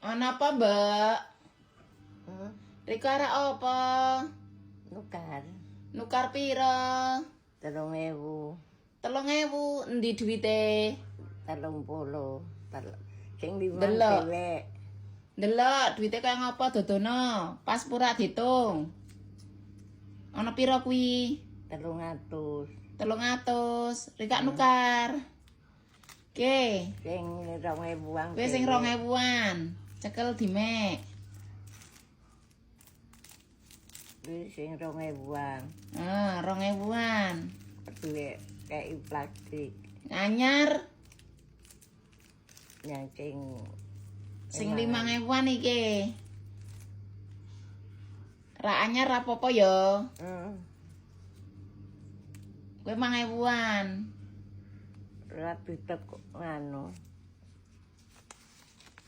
Ana apa, Mbak? Hmm? Riko arek apa? Nukar. Nukar pira? 3.000. 3.000 endi duwite? 30. Sing 5 Delok. dewek. Ndelok duwite kaya ngapa dodono? Pas pura ditung. Ana pira kuwi? 300. 300. Rika nukar. Oke. Sing 2.000-an. Wis sing 2.000-an. Cekel dimek. Wis sing 2.000-an. 2.000-an. Duwe kayak plastik. Anyar Yang sing 5.000-an iki. Ra anyar apa-apa ya. Kowe 5.000-an. Ora ditek ngono.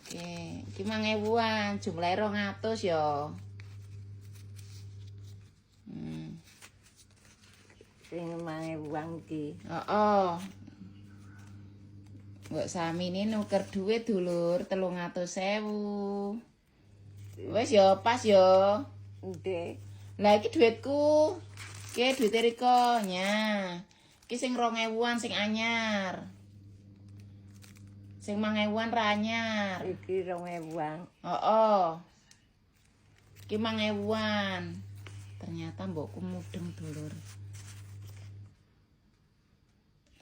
Oke, iki 5.000-an, jumlahe 200 ya. Sing 5.000-an iki. Heeh. Mbok samine nuker dhuwit dulur 300.000. Wis ya pas ya. Ndek. Lah iki dhuwitku. Iki dhuwite Riko nya. Iki sing 2.000-an sing anyar. Sing 5.000-an ra anyar. Iki 2.000-an. Heeh. Iki 5.000-an. Ternyata mbokku mudeng dulur.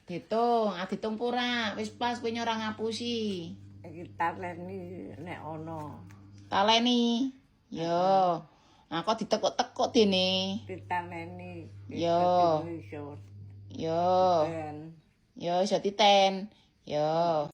Ditung pura, wis pas kowe ora ngapusi. Iki taleni nek ono. Taleni. Yo. Nah, kok ditekuk-tekuk dene. Ditaleni. Yo. Yo. Yo iso titen. Yo.